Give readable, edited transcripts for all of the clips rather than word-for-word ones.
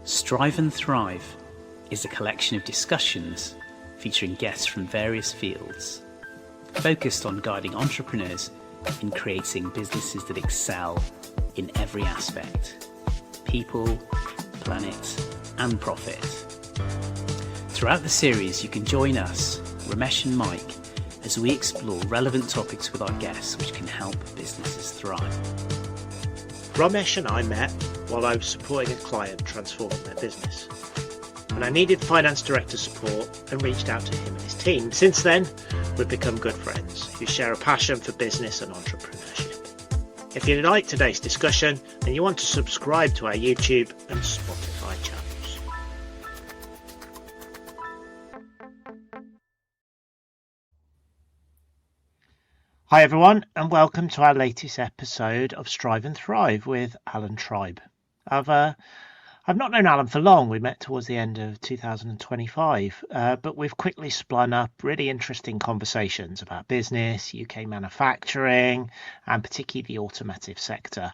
Strive and Thrive is a collection of discussions featuring guests from various fields, focused on guiding entrepreneurs in creating businesses that excel in every aspect: people, planet, and profit. Throughout the series, you can join us, Romesh and Mike, as we explore relevant topics with our guests which can help businesses thrive. Romesh and I met while I was supporting a client transforming their business. And I needed finance director support and reached out to him and his team. Since then, we've become good friends who share a passion for business and entrepreneurship. If you like today's discussion, then you want to subscribe to our YouTube and Spotify channels. Hi everyone, and welcome to our latest episode of Strive and Thrive with Alun Tribe. I've not known Alan for long. We met towards the end of 2025, but we've quickly spun up really interesting conversations about business, UK manufacturing, and particularly the automotive sector.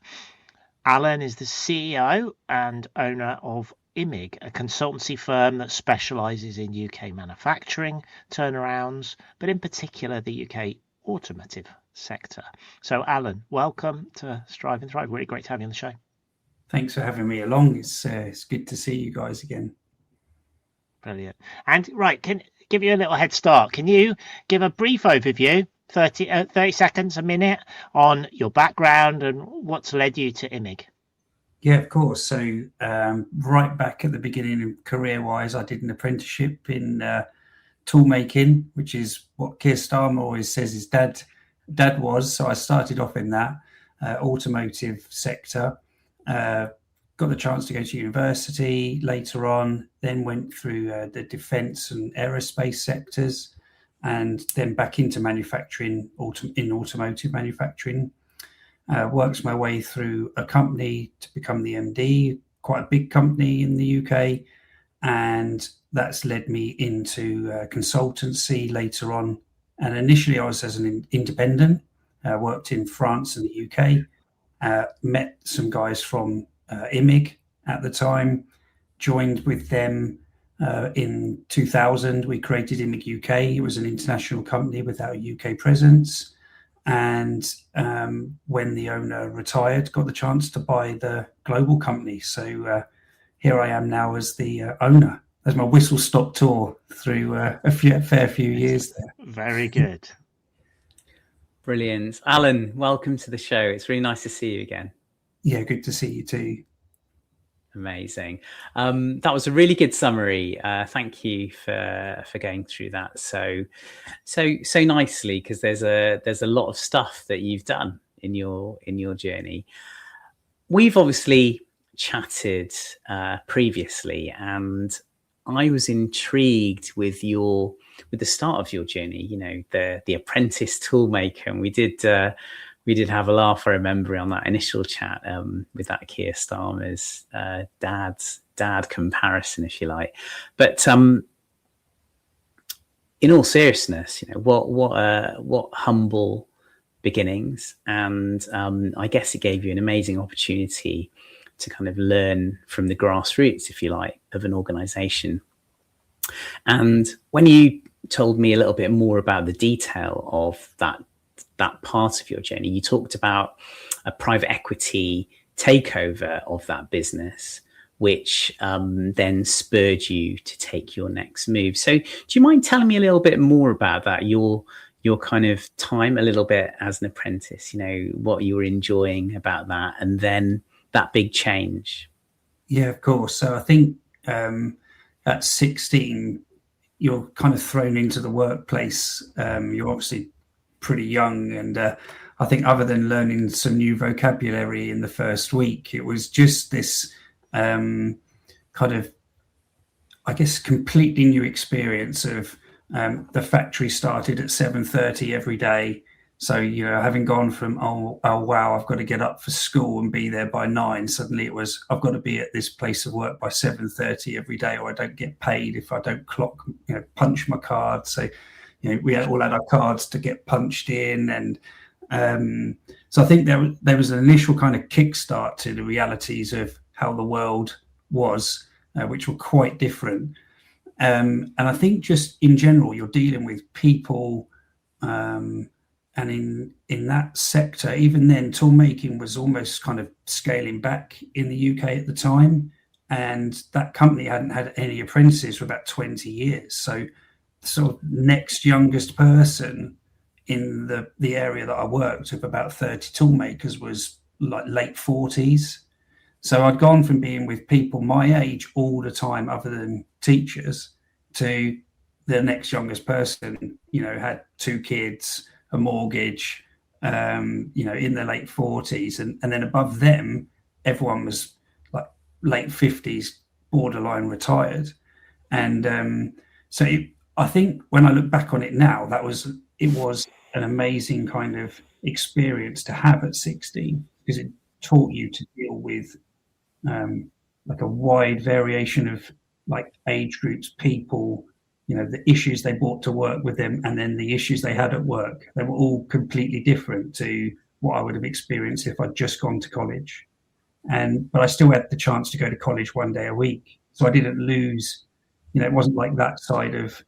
Alan is the CEO and owner of IMIG, a consultancy firm that specialises in UK manufacturing turnarounds, but in particular the UK automotive sector. So Alan, welcome to Strive and Thrive. Really great to have you on the show. Thanks for having me along. It's good to see you guys again. Brilliant. And right, can give you a little head start. Can you give a brief overview, 30 seconds, a minute, on your background and what's led you to IMIG? Yeah, of course. So right back at the beginning, career-wise, I did an apprenticeship in tool making, which is what Keir Starmer always says his dad was. So I started off in that automotive sector. Got the chance to go to university later on, then went through the defence and aerospace sectors, and then back into manufacturing, in automotive manufacturing. Worked my way through a company to become the MD, quite a big company in the UK, and that's led me into consultancy later on. And initially I was as an independent, worked in France and the UK, met some guys from IMIG at the time, joined with them in 2000. We created IMIG UK. It was an international company without a UK presence. And when the owner retired, got the chance to buy the global company. So here I am now as the owner, as my whistle-stop tour through a fair few years there. Very good. Brilliant. Alan, welcome to the show. It's really nice to see you again. Yeah, good to see you too. Amazing. That was a really good summary. Thank you for going through that so nicely, because there's a lot of stuff that you've done in your journey. We've obviously chatted previously, and I was intrigued with the start of your journey. You know, the apprentice toolmaker, and we did have a laugh, I remember, on that initial chat with that Keir Starmer's dad comparison, if you like. But in all seriousness, you know, what humble beginnings, and I guess it gave you an amazing opportunity to kind of learn from the grassroots, if you like, of an organization. And when you told me a little bit more about the detail of that part of your journey, you talked about a private equity takeover of that business, which then spurred you to take your next move. So do you mind telling me a little bit more about that, your kind of time a little bit as an apprentice, you know, what you were enjoying about that, and then that big change? Yeah, of course. So I think at 16, you're kind of thrown into the workplace. You're obviously pretty young, and I think other than learning some new vocabulary in the first week, it was just this kind of, I guess, completely new experience of the factory started at 7:30 every day. So, you know, having gone from, oh wow, I've got to get up for school and be there by 9, suddenly it was, I've got to be at this place of work by 7:30 every day, or I don't get paid if I don't punch my card. So, you know, we all had our cards to get punched in. And so I think there was an initial kind of kickstart to the realities of how the world was. which were quite different. And I think just in general, you're dealing with people, and in that sector, even then, tool making was almost kind of scaling back in the UK at the time, and that company hadn't had any apprentices for about 20 years. So the sort of next youngest person in the area that I worked with, about 30 tool makers, was like late 40s. So I'd gone from being with people my age all the time, other than teachers, to the next youngest person, had 2 kids, a mortgage, in their late 40s. And then above them, everyone was like late 50s, borderline retired. And I think when I look back on it now, it was an amazing kind of experience to have at 16, because it taught you to deal with like a wide variation of like age groups, people, the issues they brought to work with them, and then the issues they had at work. They were all completely different to what I would have experienced if I'd just gone to college. But I still had the chance to go to college 1 day a week. So I didn't lose, it wasn't like that side of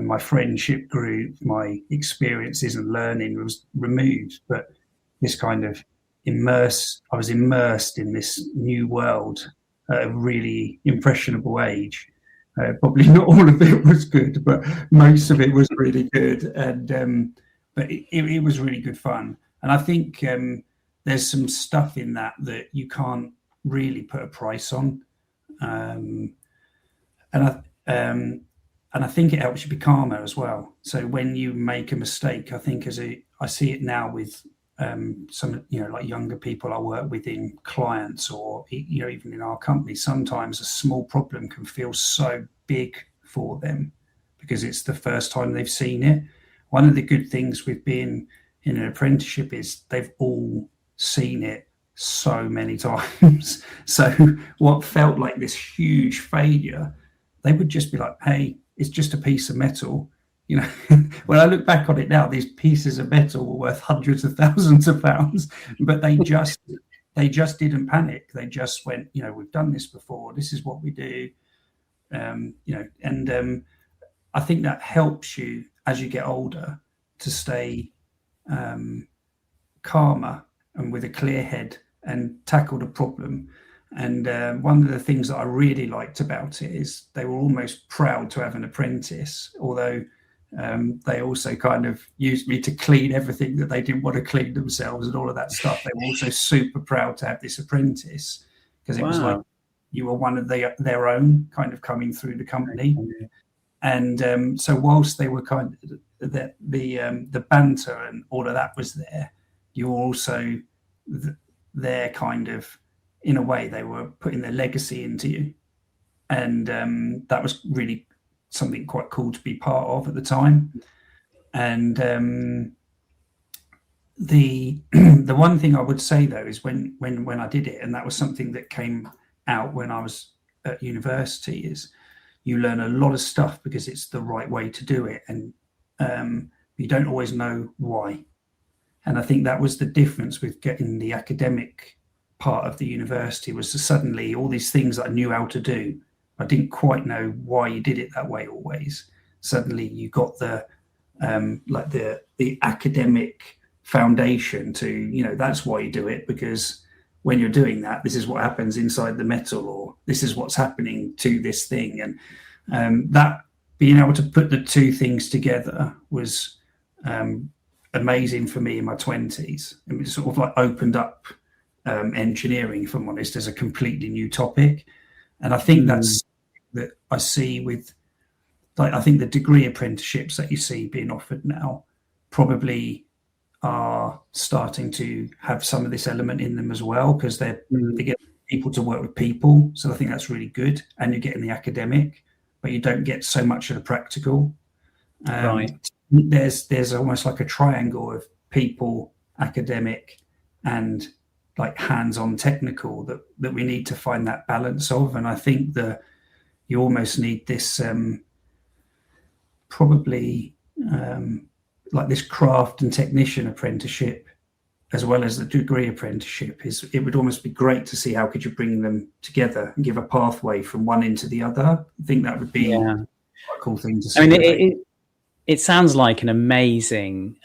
my friendship group, my experiences and learning was removed, but this kind of I was immersed in this new world at a really impressionable age. Probably not all of it was good, but most of it was really good. But it was really good fun. And I think there's some stuff in that you can't really put a price on. And I think it helps you be calmer as well. So when you make a mistake, I think I see it now with some, like younger people I work with in clients, or, even in our company, sometimes a small problem can feel so big for them because it's the first time they've seen it. One of the good things with being in an apprenticeship is they've all seen it so many times. So what felt like this huge failure, they would just be like, hey, it's just a piece of metal. When I look back on it now, these pieces of metal were worth hundreds of thousands of pounds, but they just didn't panic. They just went, we've done this before. This is what we do. I think that helps you as you get older to stay calmer and with a clear head and tackle the problem. And one of the things that I really liked about it is they were almost proud to have an apprentice, although they also kind of used me to clean everything that they didn't want to clean themselves and all of that stuff. They were also super proud to have this apprentice, because it was like you were one of their own kind of coming through the company. And so whilst they were kind of the banter and all of that was there, you were also their kind of, in a way, they were putting their legacy into you. And that was really something quite cool to be part of at the time. And the one thing I would say though is when I did it, and that was something that came out when I was at university, is you learn a lot of stuff because it's the right way to do it, and you don't always know why. And I think that was the difference with getting the academic part of the university, was to suddenly all these things that I knew how to do, I didn't quite know why you did it that way always. Suddenly you got the academic foundation to, that's why you do it, because when you're doing that, this is what happens inside the metal, or this is what's happening to this thing. And that being able to put the two things together was amazing for me in my 20s. And it sort of like opened up engineering, if I'm honest, as a completely new topic. And I think that's that I see with, like, I think the degree apprenticeships that you see being offered now probably are starting to have some of this element in them as well, because they get people to work with people. So I think that's really good. And you're getting the academic, but you don't get so much of the practical. Right. There's almost like a triangle of people, academic, and like hands-on technical that we need to find that balance of. And I think that you almost need this probably like this craft and technician apprenticeship as well as the degree apprenticeship, is it would almost be great to see how could you bring them together and give a pathway from one into the other. I think that would be quite a cool thing to see. I mean, it sounds like an amazing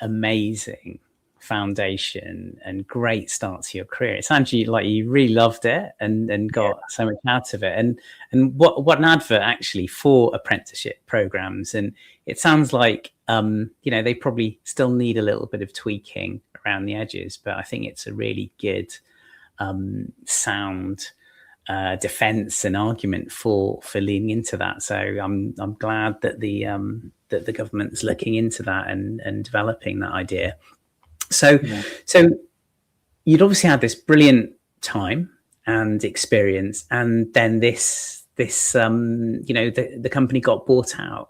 foundation and great start to your career. It sounds like you really loved it and got so much out of it. And what an advert actually for apprenticeship programs. And it sounds like they probably still need a little bit of tweaking around the edges, but I think it's a really good sound defense and argument for leaning into that. So I'm glad that the government's looking into that and developing that idea. So you'd obviously had this brilliant time and experience, and then this the company got bought out.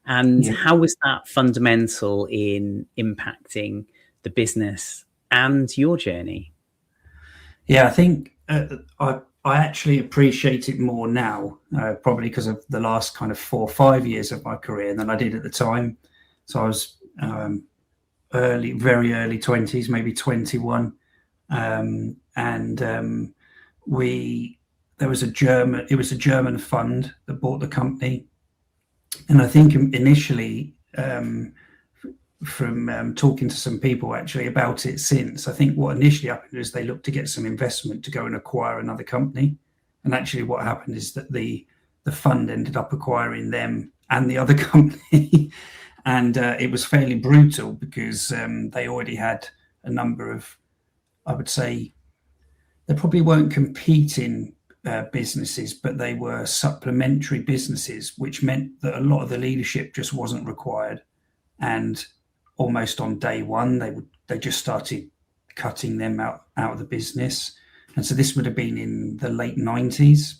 And how was that fundamental in impacting the business and your journey? Yeah, I think I actually appreciate it more now, probably because of the last kind of 4 or 5 years of my career than I did at the time. So I was very early 20s, maybe 21, and it was a German fund that bought the company. And I think initially, from talking to some people actually about it since, I think what initially happened is they looked to get some investment to go and acquire another company. And actually what happened is that the fund ended up acquiring them and the other company. And it was fairly brutal because they already had a number of, I would say, they probably weren't competing businesses, but they were supplementary businesses, which meant that a lot of the leadership just wasn't required. And almost on day one, they just started cutting them out of the business. And so this would have been in the late 90s.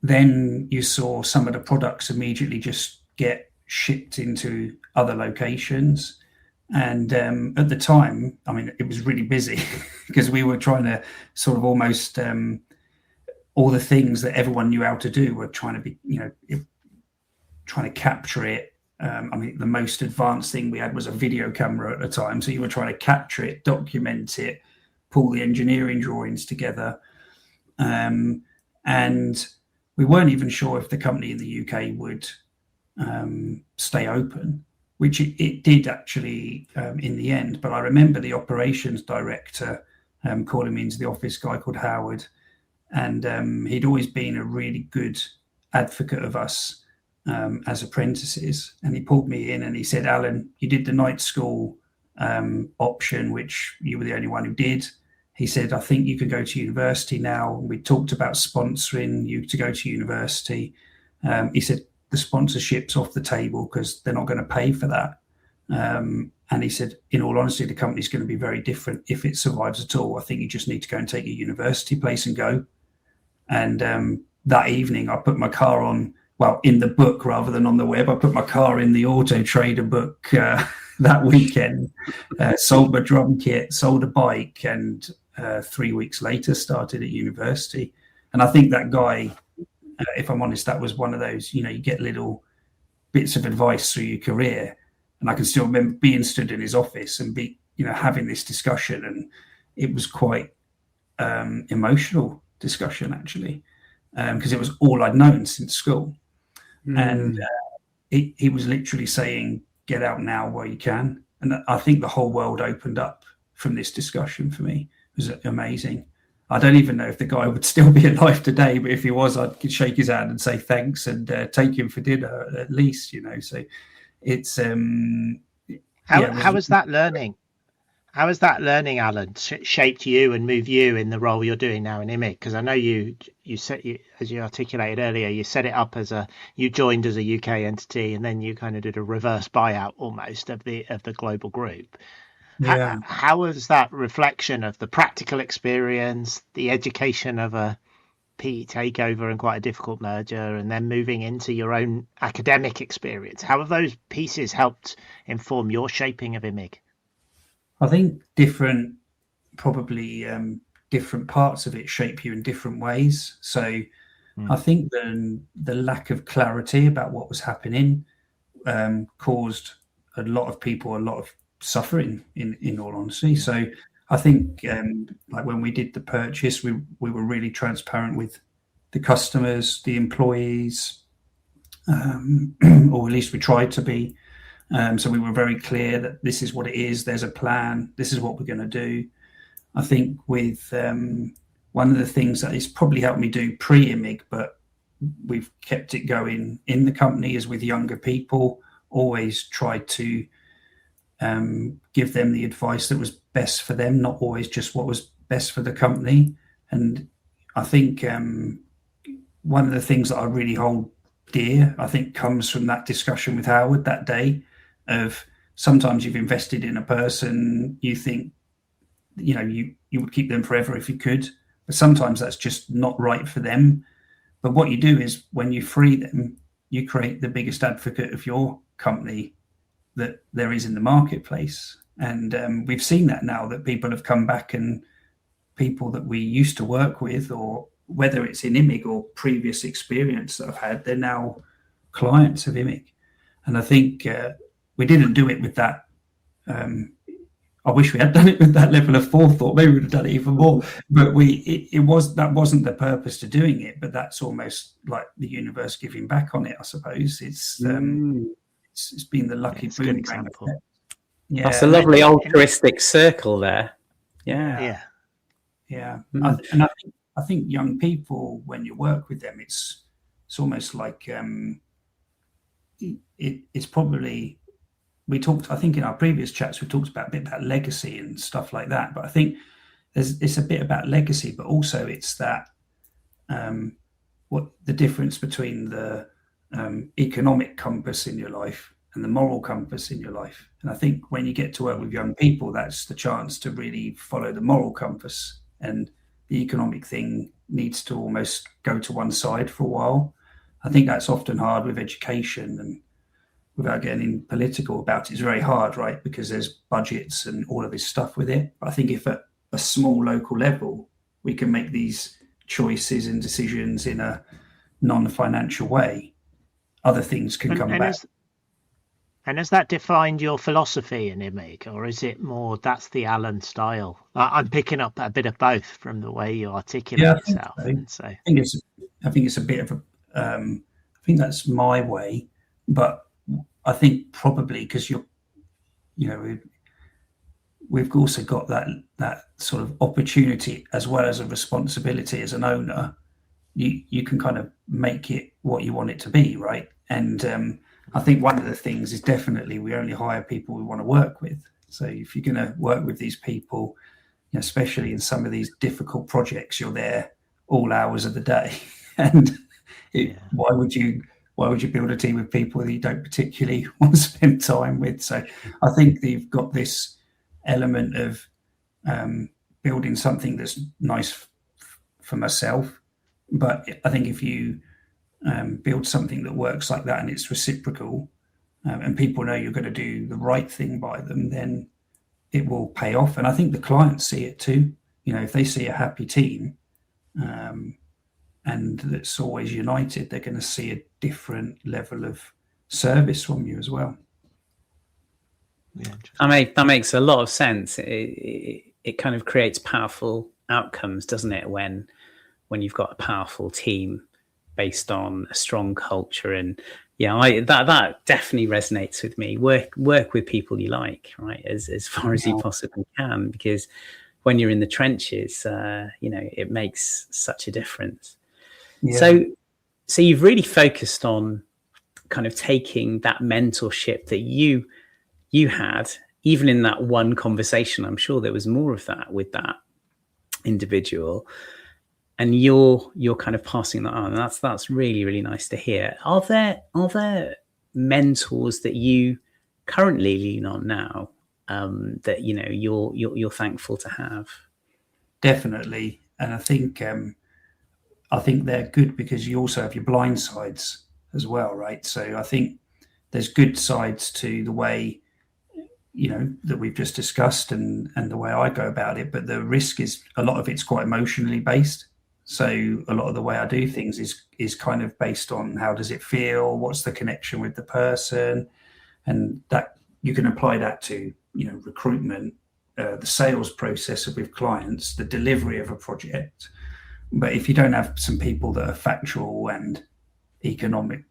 Then you saw some of the products immediately just get shipped into other locations. And at the time, I mean, it was really busy because we were trying to sort of almost all the things that everyone knew how to do were trying to be, trying to capture it. I mean, the most advanced thing we had was a video camera at the time. So you were trying to capture it, document it, pull the engineering drawings together. And we weren't even sure if the company in the UK would stay open, which it did actually in the end. But I remember the operations director calling me into the office, a guy called Howard, and he'd always been a really good advocate of us as apprentices. And he pulled me in and he said, "Alan, you did the night school option, which you were the only one who did." He said, "I think you could go to university now." We talked about sponsoring you to go to university. He said, "The sponsorship's off the table because they're not going to pay for that." And he said, "In all honesty, the company's going to be very different if it survives at all. I think you just need to go and take a university place and go." And that evening, I put my car on, well, in the book rather than on the web. I put my car in the Auto Trader book that weekend, sold my drum kit, sold a bike, and 3 weeks later started at university. And I think that guy, if I'm honest, that was one of those, you get little bits of advice through your career. And I can still remember being stood in his office and having this discussion. And it was quite emotional discussion, actually, because it was all I'd known since school. And he was literally saying, "Get out now while you can." And I think the whole world opened up from this discussion for me. It was amazing. I don't even know if the guy would still be alive today, but if he was, I'd shake his hand and say thanks and take him for dinner at least, So it's how was that learning? How has that learning, Alan, shaped you and moved you in the role you're doing now in IMIG? Because I know you as you articulated earlier, you set it up you joined as a UK entity, and then you kind of did a reverse buyout almost of the global group. Yeah. How was that reflection of the practical experience, the education of a PE takeover and quite a difficult merger, and then moving into your own academic experience? How have those pieces helped inform your shaping of IMIG? I think different parts of it shape you in different ways. So I think the lack of clarity about what was happening caused a lot of people a lot of suffering, in all honesty. So I think like when we did the purchase, we were really transparent with the customers, the employees, or at least we tried to be. So we were very clear that this is what it is. There's a plan. This is what we're going to do. I think with one of the things that has probably helped me do pre-IMIG, but we've kept it going in the company, is with younger people, always tried to give them the advice that was best for them, not always just what was best for the company. And I think one of the things that I really hold dear, I think, comes from that discussion with Howard that day, of sometimes you've invested in a person, you think, you would keep them forever if you could, but sometimes that's just not right for them. But what you do is, when you free them, you create the biggest advocate of your company that there is in the marketplace. And we've seen that now, that people have come back, and people that we used to work with, or whether it's in IMIG or previous experience that I've had, they're now clients of IMIG. And I think we didn't do it with that. I wish we had done it with that level of forethought. Maybe we'd have done it even more. But that wasn't the purpose to doing it. But that's almost like the universe giving back on it, I suppose. It's been the lucky good example. Yeah, that's a lovely altruistic circle there. Yeah. I think young people, when you work with them, it's almost like it's probably. We talked, I think in our previous chats, we talked a bit about legacy and stuff like that. But I think it's a bit about legacy, but also it's that what the difference between the economic compass in your life and the moral compass in your life. And I think when you get to work with young people, that's the chance to really follow the moral compass, and the economic thing needs to almost go to one side for a while. I think that's often hard with education, and without getting political about it, it's very hard, right? Because there's budgets and all of this stuff with it. But I think if at a small local level, we can make these choices and decisions in a non-financial way, other things can come back. And has that defined your philosophy in IMIG, or is it more that's the Alun style? I'm picking up a bit of both from the way you articulate yourself. I think it's a bit of a. I think that's my way, but I think probably because we've also got that sort of opportunity as well as a responsibility as an owner. You can kind of make it what you want it to be, right? And I think one of the things is definitely we only hire people we want to work with. So if you're going to work with these people, especially in some of these difficult projects, you're there all hours of the day, and why would you build a team of people that you don't particularly want to spend time with? So I think you've got this element of building something that's nice for myself. But I think if you build something that works like that and it's reciprocal, and people know you're going to do the right thing by them, then it will pay off. And I think the clients see it too. If they see a happy team, and that's always united, they're going to see a different level of service from you as well. That makes a lot of sense. It kind of creates powerful outcomes, doesn't it? When you've got a powerful team based on a strong culture, and that definitely resonates with me. Work with people you like, right? As far as you possibly can, because when you're in the trenches, it makes such a difference. Yeah. So you've really focused on kind of taking that mentorship that you had, even in that one conversation. I'm sure there was more of that with that individual, and you're kind of passing that on. And that's really, really nice to hear. Are there mentors that you currently lean on now that you're thankful to have? Definitely, and I think they're good because you also have your blind sides as well, right? So I think there's good sides to the way, that we've just discussed and the way I go about it. But the risk is a lot of it's quite emotionally based. So a lot of the way I do things is kind of based on how does it feel? What's the connection with the person? And that you can apply that to, recruitment, the sales process with clients, the delivery of a project. But if you don't have some people that are factual and economic,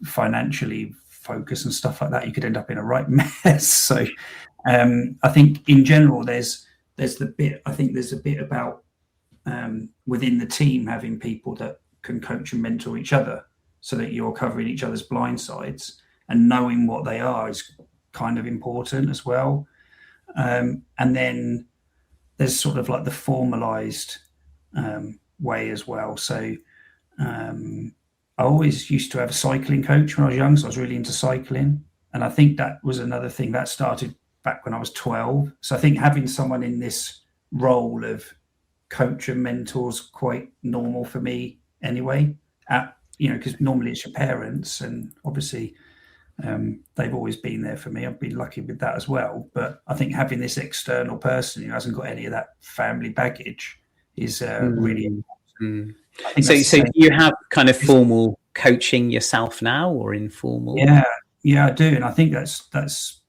financially focused and stuff like that, you could end up in a right mess. So I think in general, there's a bit about within the team having people that can coach and mentor each other, so that you're covering each other's blind sides, and knowing what they are is kind of important as well. And then there's sort of like the formalized way as well. So I always used to have a cycling coach when I was young, so I was really into cycling. And I think that was another thing that started back when I was 12. So I think having someone in this role of coach and mentor is quite normal for me anyway, because normally it's your parents, and obviously they've always been there for me. I've been lucky with that as well. But I think having this external person who hasn't got any of that family baggage is really important. So do you have kind of formal coaching yourself now, or informal? Yeah, I do, and I think that's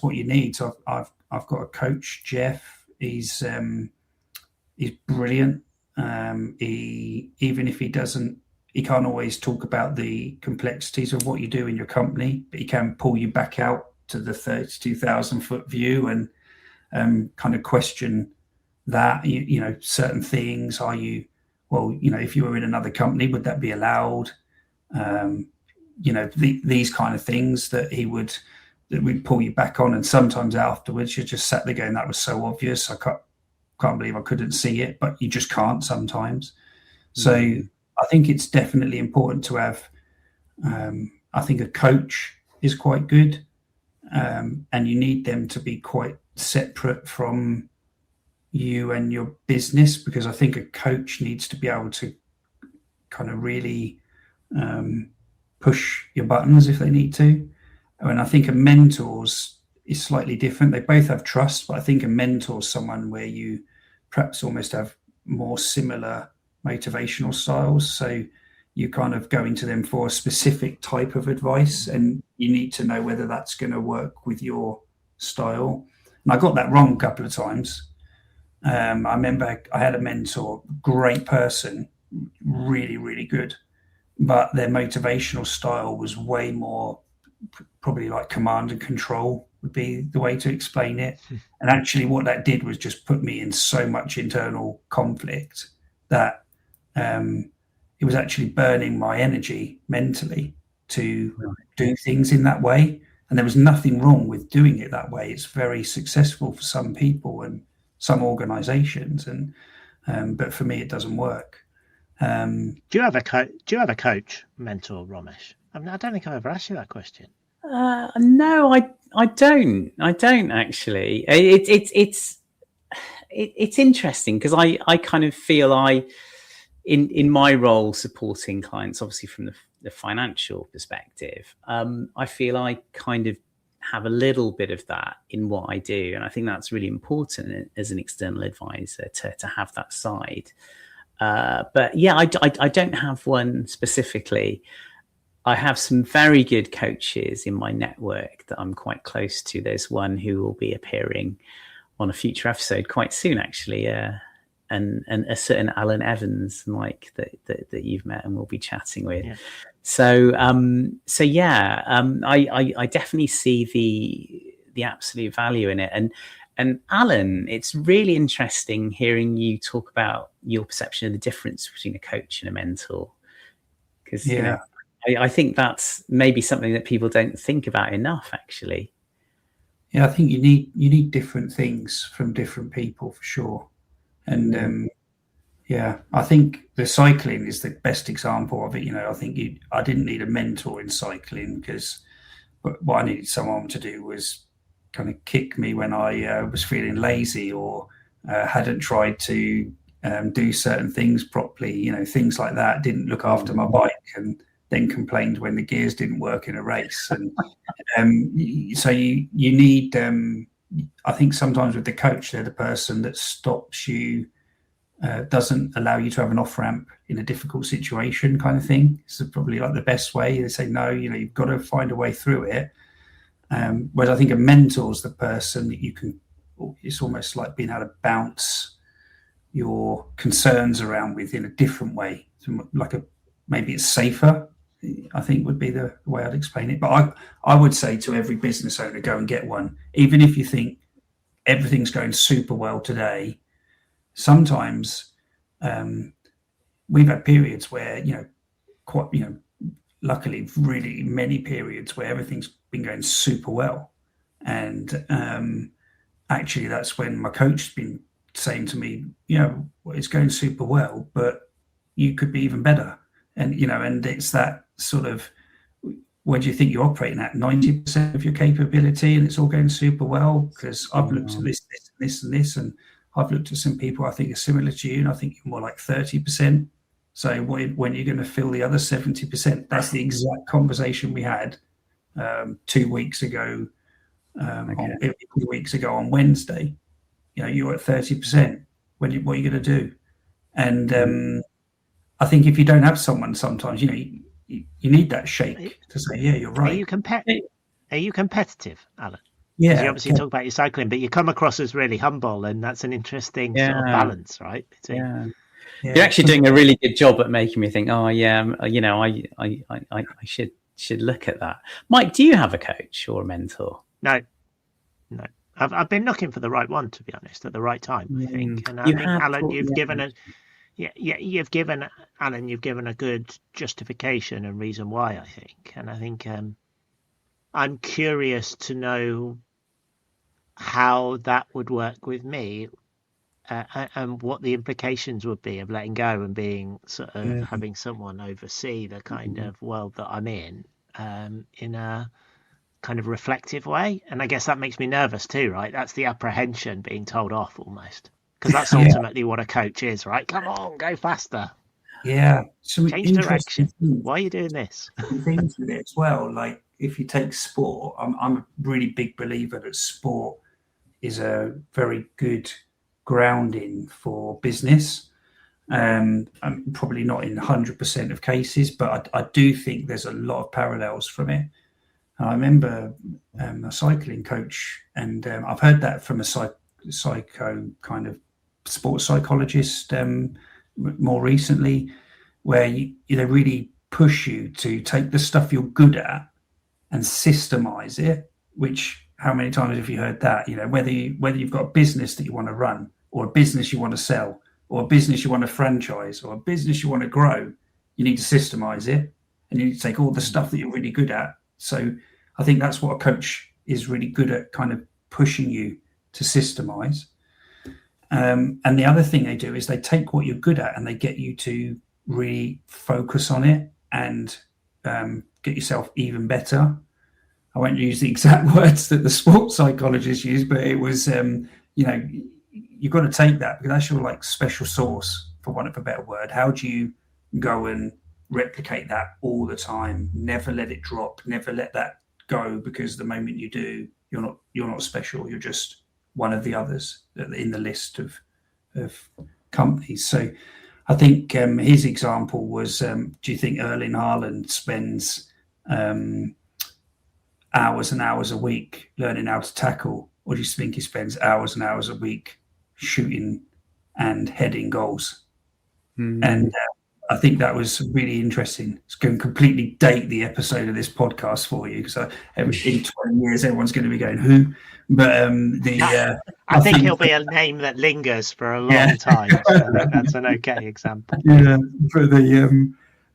what you need. So I've got a coach, Jeff. He's brilliant. Even if he can't always talk about the complexities of what you do in your company, but he can pull you back out to the 32,000 foot view and kind of question that, certain things. If you were in another company, would that be allowed? These kind of things that we'd pull you back on. And sometimes afterwards you're just sat there going, that was so obvious. I can't believe I couldn't see it, but you just can't sometimes. So I think it's definitely important to have, I think a coach is quite good. And you need them to be quite separate from you and your business, because I think a coach needs to be able to kind of really push your buttons if they need to. And I think a mentor's is slightly different. They both have trust, but I think a mentor is someone where you perhaps almost have more similar motivational styles. So you kind of go into them for a specific type of advice, and you need to know whether that's going to work with your style. And I got that wrong a couple of times. I remember I had a mentor, great person, really, really good, but their motivational style was way more probably like command and control would be the way to explain it. And actually what that did was just put me in so much internal conflict that it was actually burning my energy mentally to do things in that way. And there was nothing wrong with doing it that way. It's very successful for some people and some organizations, but for me it doesn't work. Do you have a coach, mentor, Romesh? I don't think I've ever asked you that question. No, I don't actually. It's interesting because I kind of feel in my role supporting clients, obviously from the financial perspective, I feel I kind of have a little bit of that in what I do, and I think that's really important as an external advisor to have that side. But yeah, I don't have one specifically. I have some very good coaches in my network that I'm quite close to. There's one who will be appearing on a future episode quite soon, actually, and a certain Alan Evans, Mike, that you've met and will be chatting with. Yeah. So I definitely see the absolute value in it. And Alan, it's really interesting hearing you talk about your perception of the difference between a coach and a mentor, because I think that's maybe something that people don't think about enough, actually. Yeah, I think you need different things from different people for sure. And I think the cycling is the best example of it. I think I didn't need a mentor in cycling, because what I needed someone to do was kind of kick me when I was feeling lazy or hadn't tried to do certain things properly, things like that, didn't look after my bike and then complained when the gears didn't work in a race. And so you need, I think sometimes with the coach, they're the person that stops you, doesn't allow you to have an off-ramp in a difficult situation kind of thing. It's probably like the best way. They say, no, you've got to find a way through it. Whereas I think a mentor is the person that you can, it's almost like being able to bounce your concerns around with in a different way. So maybe it's safer, I think would be the way I'd explain it. But I would say to every business owner, go and get one. Even if you think everything's going super well today, sometimes we've had periods where, luckily really many periods where everything's been going super well. And actually that's when my coach has been saying to me, it's going super well, but you could be even better. And, and it's that sort of, where do you think you're operating at? 90% of your capability and it's all going super well? Because I've looked at this, and I've looked at some people I think are similar to you, and I think you're more like 30%. So when you're going to fill the other 70%? That's the exact conversation we had 2 weeks ago, 2 weeks ago on Wednesday. You're at 30%. What are you going to do? And I think if you don't have someone, sometimes you need that shake to say, yeah, you're right. Are you competitive, Alan? Yeah. You obviously talk about your cycling, but you come across as really humble, and that's an interesting sort of balance, right? You're actually doing a really good job at making me think, I should look at that. Mike, do you have a coach or a mentor? No. I've been looking for the right one, to be honest, at the right time, I think. And I think, Alan, you've given a good justification and reason why, I think. And I think I'm curious to know how that would work with me, and what the implications would be of letting go and being sort of having someone oversee the kind of world that I'm in a kind of reflective way. And I guess that makes me nervous too, right? That's the apprehension being told off almost, because that's ultimately what a coach is, right? Come on, go faster. Yeah. Change direction. Why are you doing this? Things with it as well. Like if you take sport, I'm a really big believer that sport is a very good grounding for business. I'm probably not in 100% of cases, but I do think there's a lot of parallels from it. I remember a cycling coach, and I've heard that from a psycho kind of sports psychologist more recently, where they really push you to take the stuff you're good at and systemize it. Which, how many times have you heard that? Whether you've got a business that you want to run, or a business you want to sell, or a business you want to franchise, or a business you want to grow, you need to systemize it, and you need to take all the stuff that you're really good at. So I think that's what a coach is really good at, kind of pushing you to systemize. And the other thing they do is they take what you're good at and they get you to really focus on it and get yourself even better. I won't use the exact words that the sports psychologist used, but it was, you've got to take that, because that's your like special sauce, for want of a better word. How do you go and replicate that all the time? Never let it drop. Never let that go, because the moment you do, you're not special. You're just one of the others in the list of companies. So I think his example was, do you think Erling Haaland spends hours and hours a week learning how to tackle, or do you think he spends hours and hours a week shooting and heading goals? And I think that was really interesting. It's going to completely date the episode of this podcast for you, because in 20 years everyone's going to be going, who? But I think he'll be a name that lingers for a long time. So that's an okay example. Yeah,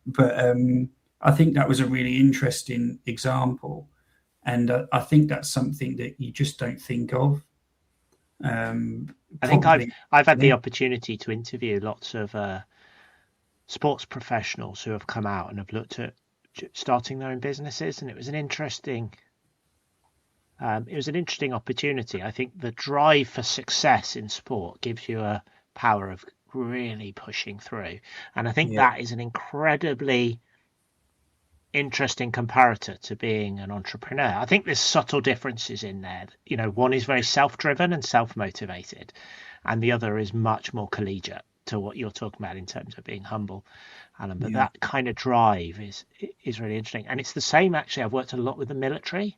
but I think that was a really interesting example, and I think that's something that you just don't think of. I think I've had the opportunity to interview lots of sports professionals who have come out and have looked at starting their own businesses, and it was an interesting opportunity. I think the drive for success in sport gives you a power of really pushing through, and I think that is an incredibly interesting comparator to being an entrepreneur. I think there's subtle differences in there. One is very self-driven and self-motivated, and the other is much more collegiate to what you're talking about in terms of being humble, Alan. But that kind of drive is really interesting. And it's the same, actually. I've worked a lot with the military.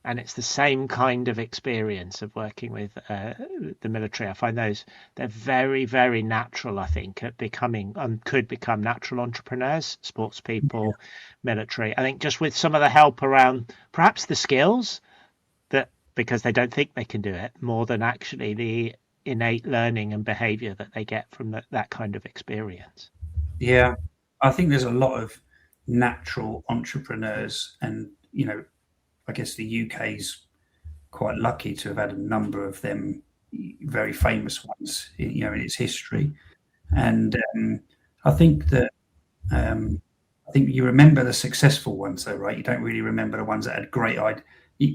And it's the same kind of experience of working with the military. I find they're very, very natural, I think, at becoming could become natural entrepreneurs, sports people, military. I think just with some of the help around perhaps the skills that, because they don't think they can do it, more than actually the innate learning and behavior that they get from that kind of experience. Yeah, I think there's a lot of natural entrepreneurs, and I guess the UK's quite lucky to have had a number of them, very famous ones, in its history. And I think that you remember the successful ones, though, right? You don't really remember the ones that had great ideas.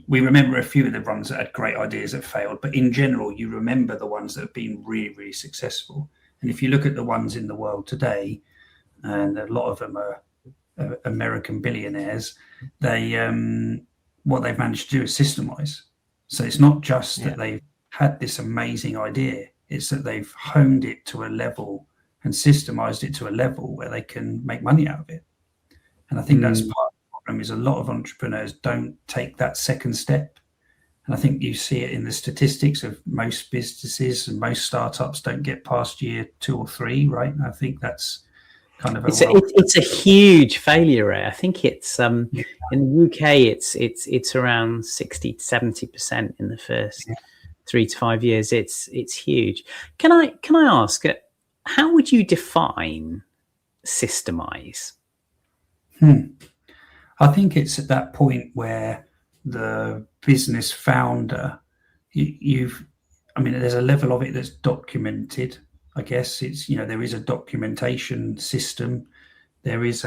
We remember a few of the ones that had great ideas that failed, but in general, you remember the ones that have been really, really successful. And if you look at the ones in the world today, and a lot of them are American billionaires, they what they've managed to do is systemize. So it's not just that they've had this amazing idea, it's that they've honed it to a level and systemized it to a level where they can make money out of it. And I think that's part of the problem, is a lot of entrepreneurs don't take that second step. And I think you see it in the statistics of most businesses, and most startups don't get past year 2 or 3, right? And I think that's kind of it's a huge failure rate. I think it's in the UK it's around 60 to 70% in the first 3 to 5 years. It's huge. Can I ask, how would you define systemize? I think it's at that point where the business founder, there's a level of it that's documented. I guess it's, there is a documentation system. There is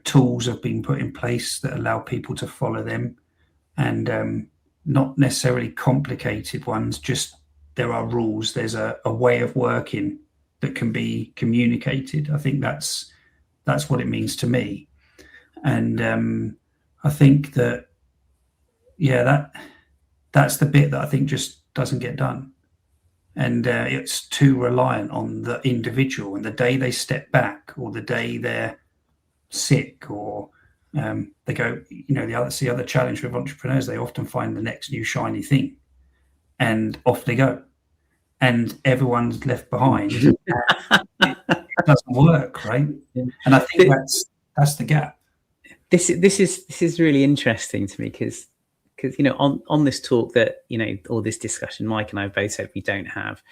tools have been put in place that allow people to follow them, and not necessarily complicated ones, just there are rules. There's a way of working that can be communicated. I think that's what it means to me. And I think that, that's the bit that I think just doesn't get done. And it's too reliant on the individual, and the day they step back, or the day they're sick, or they go, the other challenge with entrepreneurs, they often find the next new shiny thing, and off they go, and everyone's left behind. It doesn't work, right? And I think that's the gap. This is really interesting to me, because on this talk that, or this discussion, Mike and I both said we don't have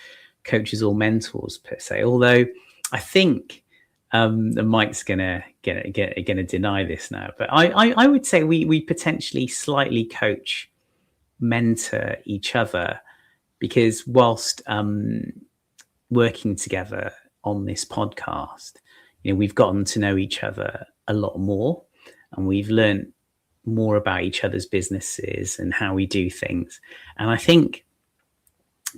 coaches or mentors per se, although I think that Mike's gonna deny this now, but I would say we potentially slightly coach, mentor each other, because whilst working together on this podcast, we've gotten to know each other a lot more, and we've learned more about each other's businesses and how we do things. And I think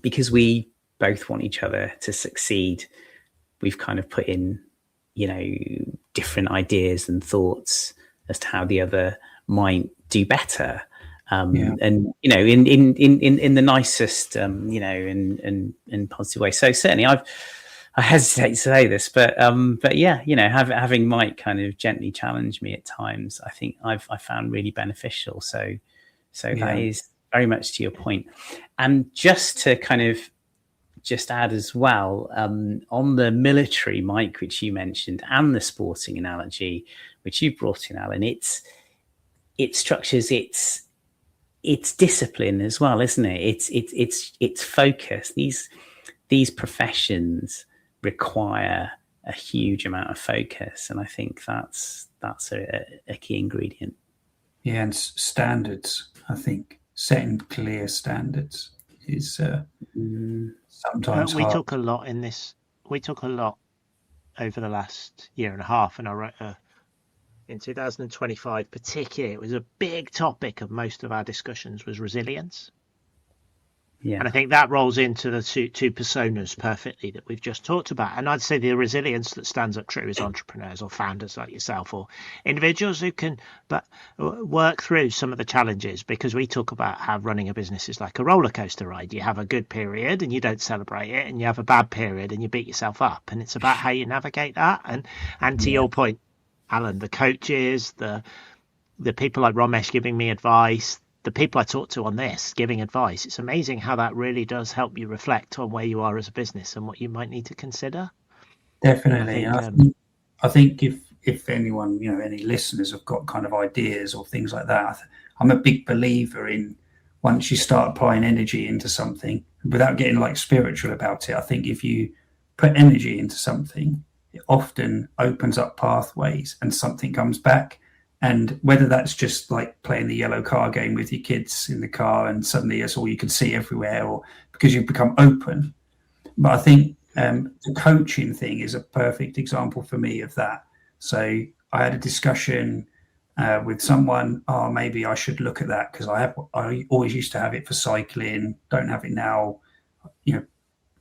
because we both want each other to succeed, we've kind of put in, different ideas and thoughts as to how the other might do better. And, in the nicest, in positive way. So certainly I hesitate to say this, but yeah, having Mike kind of gently challenge me at times, I think I found really beneficial. So that is very much to your point. And just to kind of add as well, on the military, Mike, which you mentioned, and the sporting analogy, which you brought in, Alan, it structures it's discipline as well, isn't it? It's focus. These professions require a huge amount of focus, and I think that's a key ingredient. Yeah, and standards. I think setting clear standards is sometimes we hard. talk a lot in this. We talk a lot over the last year and a half, and I wrote in 2025 particularly, it was a big topic of most of our discussions, was resilience. Yeah. And I think that rolls into the two personas perfectly that we've just talked about. And I'd say the resilience that stands up true is entrepreneurs or founders like yourself, or individuals who can work through some of the challenges, because we talk about how running a business is like a roller coaster ride. You have a good period and you don't celebrate it, and you have a bad period and you beat yourself up. And it's about how you navigate that. And to your point, Alan, the coaches, the the people like Romesh giving me advice, the people I talk to on this giving advice, it's amazing how that really does help you reflect on where you are as a business and what you might need to consider. Definitely. I think if anyone, any listeners have got kind of ideas or things like that, I'm a big believer in, once you start applying energy into something, without getting like spiritual about it, I think if you put energy into something, it often opens up pathways and something comes back. And whether that's just like playing the yellow car game with your kids in the car and suddenly that's all you can see everywhere, or because you've become open. But I think the coaching thing is a perfect example for me of that. So I had a discussion with someone, maybe I should look at that, because I always used to have it for cycling, don't have it now.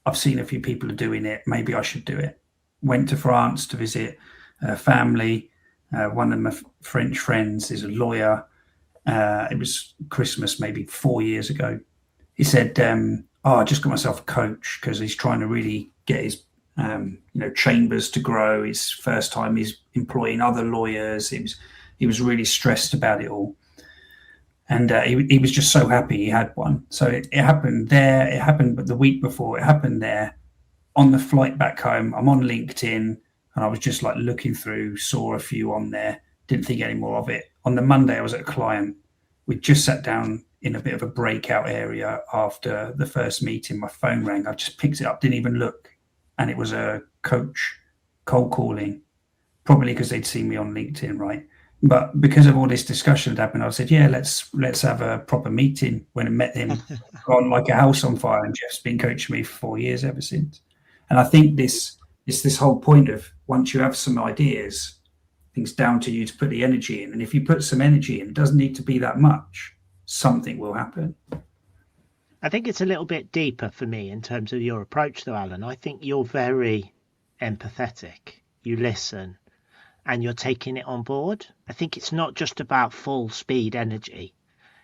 I've seen a few people are doing it, maybe I should do it. Went to France to visit family. One of my French friends is a lawyer. It was Christmas maybe 4 years ago. He said, I just got myself a coach because he's trying to really get his chambers to grow. His first time he's employing other lawyers. He was really stressed about it all. And he was just so happy he had one. So it happened there. It happened, but the week before it happened there. On the flight back home, I'm on LinkedIn and I was just like looking through, saw a few on there, didn't think any more of it. On the Monday, I was at a client. We just sat down in a bit of a breakout area after the first meeting. My phone rang. I just picked it up, didn't even look. And it was a coach cold calling, probably because they'd seen me on LinkedIn, right? But because of all this discussion that happened, I said, yeah, let's have a proper meeting. When I met him, gone like a house on fire, and Jeff's been coaching me for 4 years ever since. And I think this whole point of, once you have some ideas, things down to you to put the energy in. And if you put some energy in, it doesn't need to be that much, something will happen. I think it's a little bit deeper for me in terms of your approach though, Alan. I think you're very empathetic. You listen and you're taking it on board. I think it's not just about full speed energy.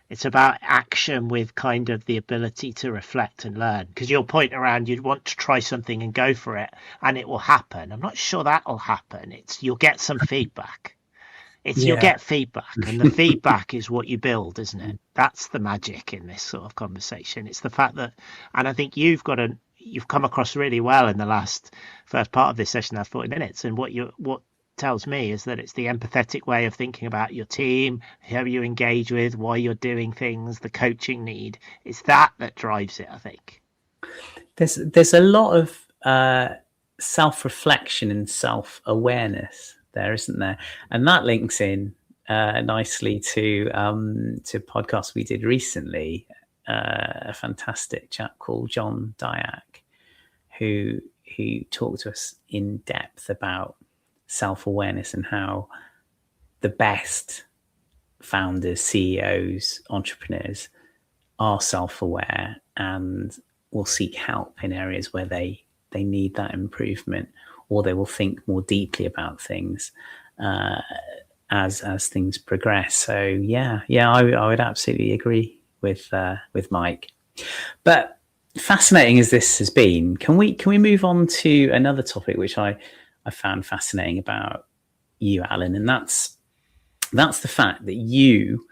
It's about action with kind of the ability to reflect and learn. Because your point around, you'd want to try something and go for it and it will happen. I'm not sure that'll happen. You'll get some feedback. You'll get feedback, and the feedback is what you build, isn't it? That's the magic in this sort of conversation. It's the fact that, and I think you've come across really well in the first part of this session, that's 40 minutes. And what tells me is that it's the empathetic way of thinking about your team, how you engage with, why you're doing things, the coaching need. It's that drives it, I think. There's a lot of self-reflection and self-awareness there, isn't there? And that links in nicely to a podcast we did recently, a fantastic chap called John Dyack, who talked to us in depth about self-awareness and how the best founders, CEOs, entrepreneurs are self-aware and will seek help in areas where they need that improvement, or they will think more deeply about things as things progress. So I would absolutely agree with Mike. But fascinating as this has been, can we move on to another topic which I found fascinating about you, Alan, and that's the fact that you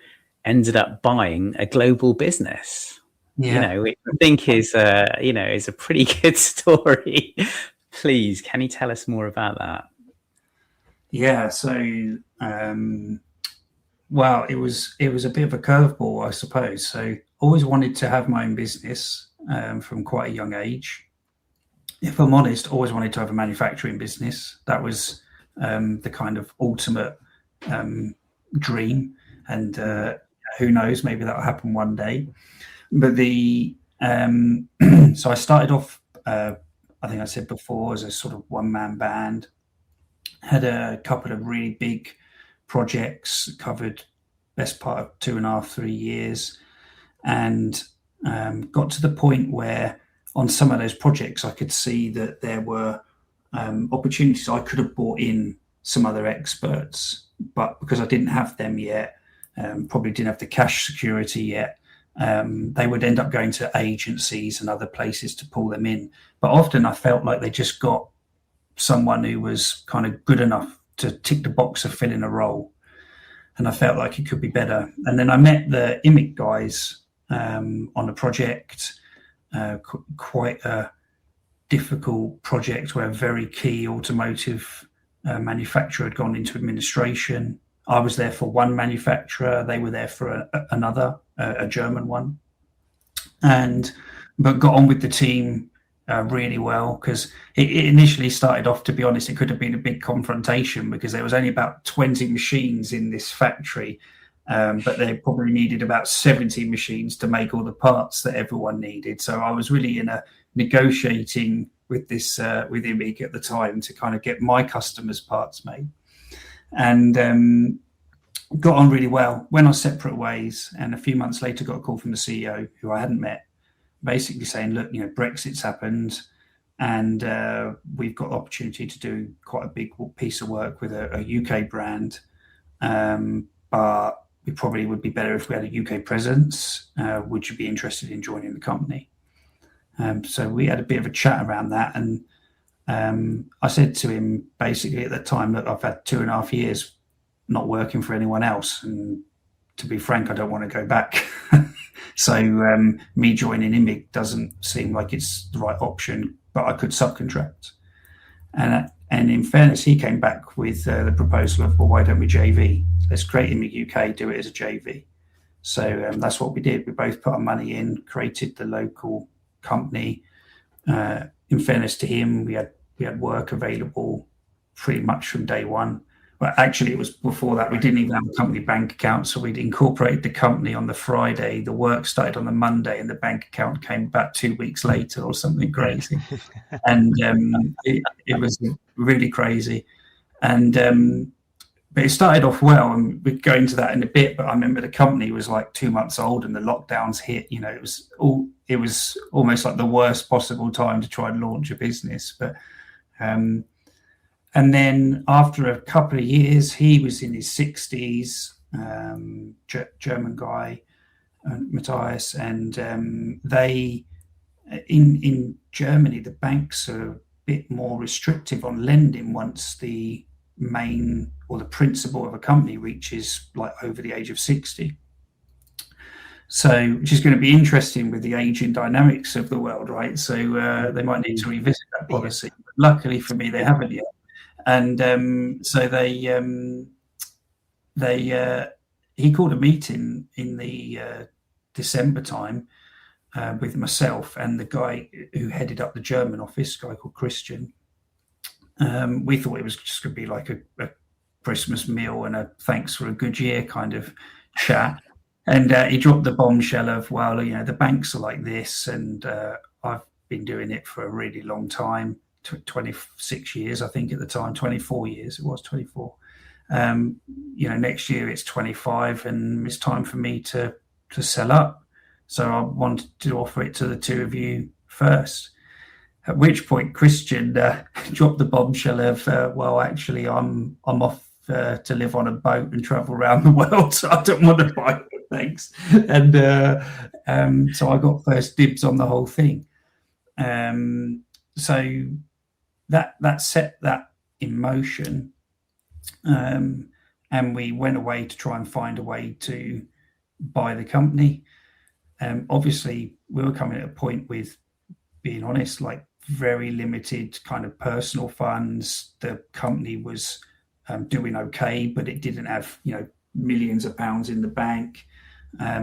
ended up buying a global business. Which I think is a pretty good story. Please, can you tell us more about that? Yeah, so well, it was a bit of a curveball, I suppose. So always wanted to have my own business from quite a young age. If I'm honest, always wanted to have a manufacturing business. That was the kind of ultimate dream. And who knows, maybe that'll happen one day. But so I started off, I think I said before, as a sort of one-man band. Had a couple of really big projects, covered best part of 2.5, 3 years, and got to the point where on some of those projects I could see that there were opportunities. I could have brought in some other experts, but because I didn't have them yet, probably didn't have the cash security yet, they would end up going to agencies and other places to pull them in. But often I felt like they just got someone who was kind of good enough to tick the box of filling a role. and I felt like it could be better. And then I met the IMIC guys on a project, quite a difficult project where a very key automotive manufacturer had gone into administration. I was there for one manufacturer, they were there for another, a German one, but got on with the team really well, because it initially started off, to be honest, it could have been a big confrontation because there was only about 20 machines in this factory, but they probably needed about 70 machines to make all the parts that everyone needed. So I was really in a negotiating with this with IMIG at the time to kind of get my customers' parts made, and got on really well. Went our separate ways, and a few months later got a call from the CEO, who I hadn't met, basically saying, look, Brexit's happened, and we've got the opportunity to do quite a big piece of work with a UK brand, but we probably would be better if we had a UK presence. Would you be interested in joining the company? So we had a bit of a chat around that, and I said to him basically at that time that I've had 2.5 years not working for anyone else, and to be frank, I don't want to go back. So me joining IMIG doesn't seem like it's the right option, but I could subcontract. And in fairness, he came back with the proposal of, well, why don't we JV? Let's create IMIG UK, do it as a JV. So that's what we did. We both put our money in, created the local company. In fairness to him, we had work available pretty much from day one. Well, actually, it was before that. We didn't even have a company bank account, so we'd incorporated the company on the Friday. The work started on the Monday, and the bank account came about 2 weeks later or something crazy. And it was really crazy. And but it started off well, and we'd go into that in a bit. But I remember the company was like 2 months old, and the lockdowns hit. It was almost like the worst possible time to try and launch a business. But and then after a couple of years, he was in his 60s, German guy, Matthias, and they in Germany, the banks are a bit more restrictive on lending once the main or the principal of a company reaches like over the age of 60. So, which is going to be interesting with the aging dynamics of the world, right? So they might need to revisit that policy. But luckily for me, they haven't yet. And so he called a meeting in the December time with myself and the guy who headed up the German office, a guy called Christian. We thought it was just going to be like a Christmas meal and a thanks for a good year kind of chat. And he dropped the bombshell of, well, the banks are like this, and I've been doing it for a really long time. 26 years, I think at the time, 24 years, it was 24. Next year it's 25, and it's time for me to sell up. So I wanted to offer it to the two of you first. At which point Christian dropped the bombshell of, well, actually I'm off to live on a boat and travel around the world, so I don't want to buy it, thanks. And so I got first dibs on the whole thing. So that set that in motion, and we went away to try and find a way to buy the company. Obviously, we were coming at a point with, being honest, like very limited kind of personal funds. The company was doing okay, but it didn't have millions of pounds in the bank.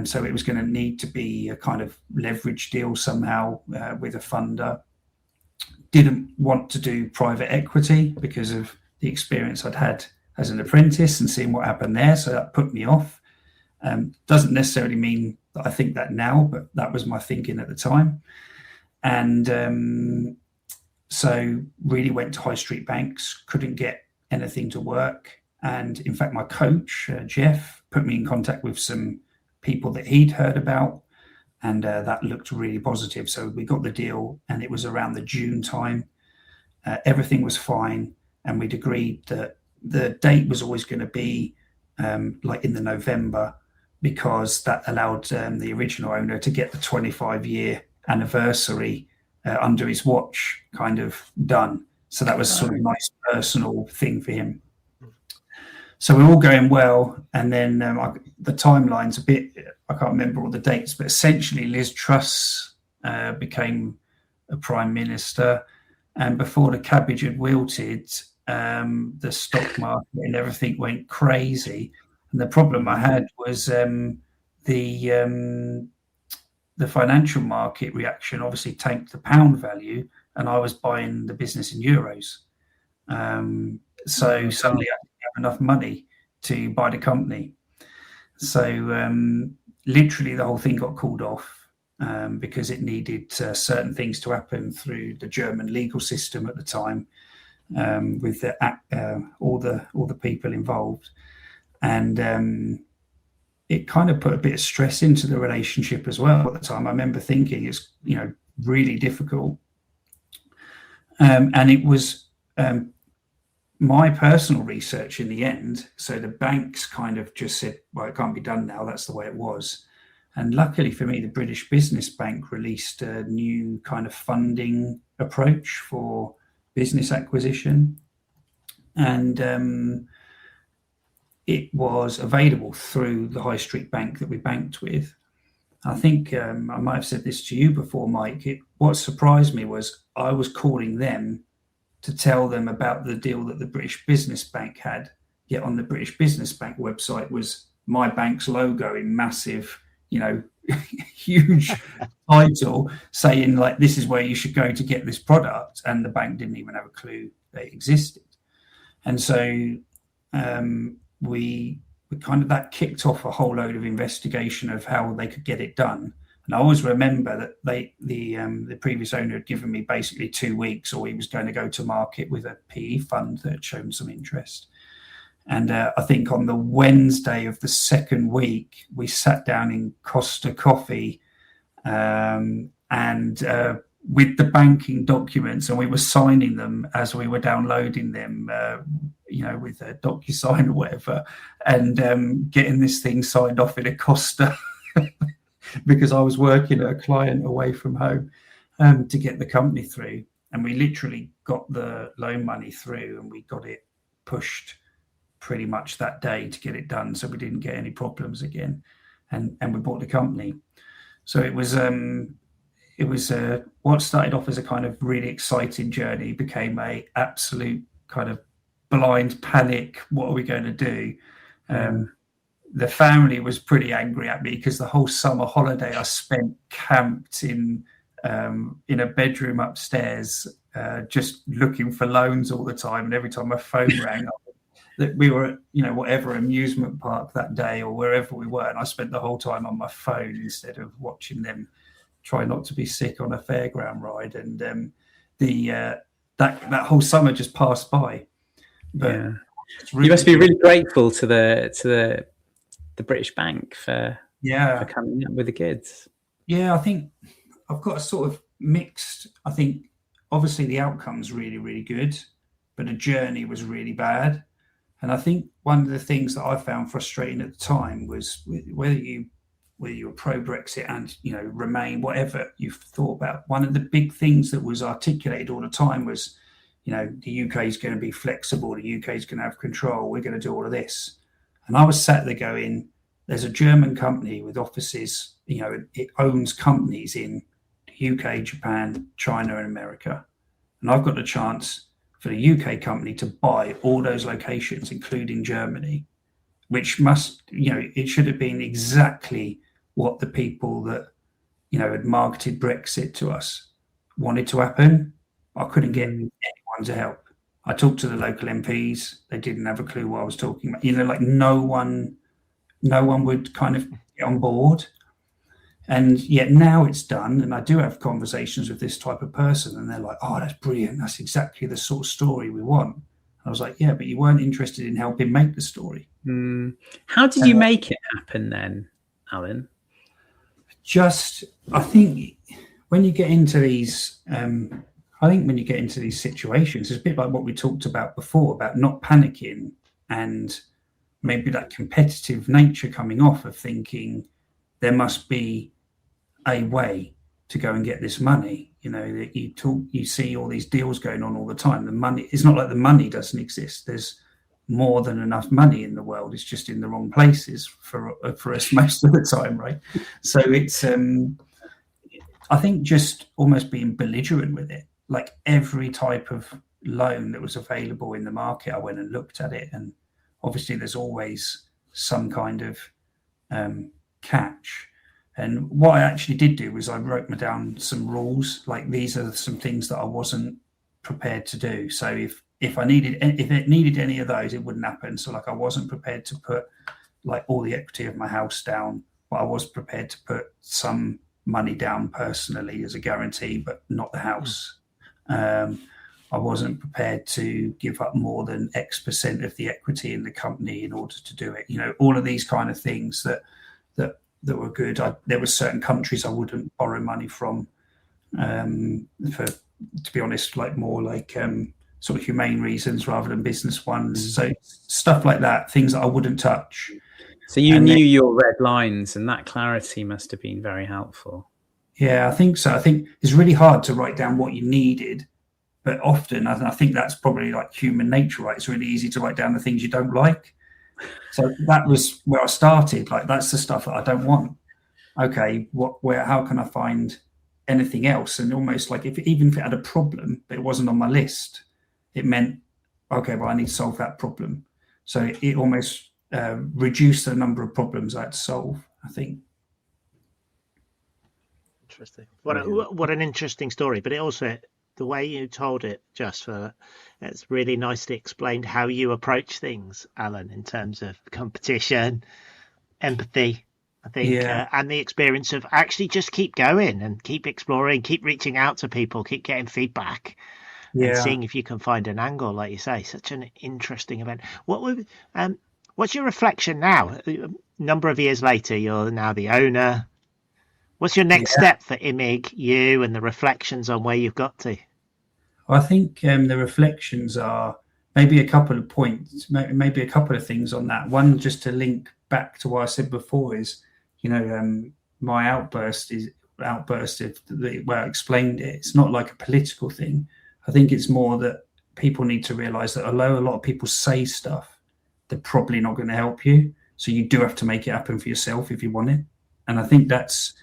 So it was going to need to be a kind of leverage deal somehow with a funder. Didn't want to do private equity because of the experience I'd had as an apprentice and seeing what happened there. So that put me off. Doesn't necessarily mean that I think that now, but that was my thinking at the time. And so really went to high street banks, couldn't get anything to work. And in fact, my coach, Jeff, put me in contact with some people that he'd heard about. And that looked really positive. So we got the deal, and it was around the June time. Everything was fine. And we'd agreed that the date was always going to be like in the November, because that allowed the original owner to get the 25-year anniversary under his watch kind of done. So that was sort of a nice personal thing for him. So we're all going well, and then the timeline's a bit, I can't remember all the dates, but essentially Liz Truss became a prime minister, and before the cabbage had wilted, the stock market and everything went crazy. And the problem I had was the financial market reaction obviously tanked the pound value, and I was buying the business in euros. So suddenly I didn't have enough money to buy the company. So literally the whole thing got called off because it needed certain things to happen through the German legal system at the time, with all the people involved. And it kind of put a bit of stress into the relationship as well at the time. I remember thinking it's really difficult. And it was my personal research in the end. So the banks kind of just said, well, it can't be done now. That's the way it was. And luckily for me, the British Business Bank released a new kind of funding approach for business acquisition. And it was available through the high street bank that we banked with. I think I might have said this to you before, Mike. What surprised me was I was calling them to tell them about the deal that the British Business Bank had. Yet on the British Business Bank website was my bank's logo in massive, huge title saying like, this is where you should go to get this product. And the bank didn't even have a clue they existed. And so we kind of, that kicked off a whole load of investigation of how they could get it done. And I always remember that the previous owner had given me basically 2 weeks, or he was going to go to market with a PE fund that had shown some interest. And I think on the Wednesday of the second week, we sat down in Costa Coffee and with the banking documents, and we were signing them as we were downloading them, with a DocuSign or whatever, and getting this thing signed off in a Costa because I was working at a client away from home to get the company through. And we literally got the loan money through, and we got it pushed pretty much that day to get it done, so we didn't get any problems again. And we bought the company. So it was what started off as a kind of really exciting journey became a absolute kind of blind panic. What are we going to do? The family was pretty angry at me because the whole summer holiday I spent camped in a bedroom upstairs, just looking for loans all the time. And every time my phone rang, that we were at, whatever amusement park that day or wherever we were, and I spent the whole time on my phone instead of watching them try not to be sick on a fairground ride. And that whole summer just passed by. But yeah. You must be really grateful to the British Bank for coming up with the goods. Yeah, I think I've got a sort of mixed. I think obviously the outcome's really, really good, but the journey was really bad. And I think one of the things that I found frustrating at the time was whether you were pro-Brexit and, Remain, whatever you've thought about, one of the big things that was articulated all the time was, the UK is going to be flexible, the UK is going to have control, we're going to do all of this. And I was sat there going, there's a German company with offices, it owns companies in the UK, Japan, China, and America. And I've got the chance for the UK company to buy all those locations, including Germany, which must, it should have been exactly what the people that, had marketed Brexit to us wanted to happen. I couldn't get anyone to help. I talked to the local MPs. They didn't have a clue what I was talking about. No one would kind of get on board. And yet now it's done, and I do have conversations with this type of person, and they're like, oh, that's brilliant. That's exactly the sort of story we want. I was like, yeah, but you weren't interested in helping make the story. How did you make it happen then, Alan? I think when you get into these, situations, it's a bit like what we talked about before, about not panicking and maybe that competitive nature coming off of thinking there must be a way to go and get this money. You see all these deals going on all the time. The money, it's not like the money doesn't exist. There's more than enough money in the world. It's just in the wrong places for us most of the time, right? So it's I think just almost being belligerent with it. Like every type of loan that was available in the market, I went and looked at it, and obviously there's always some kind of catch. And what I actually did do was I wrote down some rules, like these are some things that I wasn't prepared to do. So if it needed any of those, it wouldn't happen. So like I wasn't prepared to put like all the equity of my house down, but I was prepared to put some money down personally as a guarantee, but not the house. I wasn't prepared to give up more than X% of the equity in the company in order to do it. You know, all of these kind of things that were good. There were certain countries I wouldn't borrow money from, to be honest, like more like sort of humane reasons rather than business ones. So stuff like that, things that I wouldn't touch. So you knew your red lines, and that clarity must have been very helpful. Yeah, I think so. I think it's really hard to write down what you needed, but often I think that's probably like human nature, right? It's really easy to write down the things you don't like. So that was where I started. Like, that's the stuff that I don't want. Okay, how can I find anything else? And almost like even if it had a problem, but it wasn't on my list, it meant, okay, well, I need to solve that problem. So it almost reduced the number of problems I had to solve, I think. Interesting. What an interesting story. But it also, the way you told it, it's really nicely explained how you approach things, Alan, in terms of competition, empathy, I think, and the experience of actually just keep going and keep exploring, keep reaching out to people, keep getting feedback, and seeing if you can find an angle, like you say. Such an interesting event. What's your reflection now? A number of years later, you're now the owner. What's your next step for IMIG, you, and the reflections on where you've got to? I think the reflections are maybe a couple of points, maybe a couple of things on that. One, just to link back to what I said before, is, my outburst of the way I explained it. It's not like a political thing. I think it's more that people need to realize that although a lot of people say stuff, they're probably not going to help you. So you do have to make it happen for yourself if you want it. And I think that's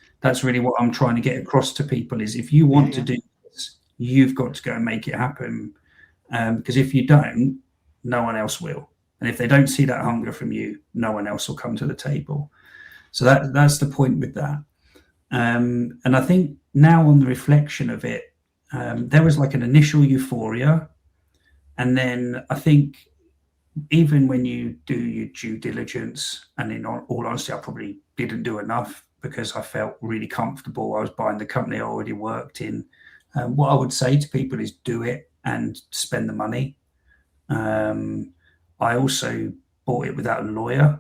really what I'm trying to get across to people, is if you want to do this, you've got to go and make it happen. Because if you don't, no one else will. And if they don't see that hunger from you, no one else will come to the table. So that's the point with that. And I think now, on the reflection of it, there was like an initial euphoria. And then I think even when you do your due diligence, and in all honesty, I probably didn't do enough because I felt really comfortable. I was buying the company I already worked in. What I would say to people is do it and spend the money. I also bought it without a lawyer.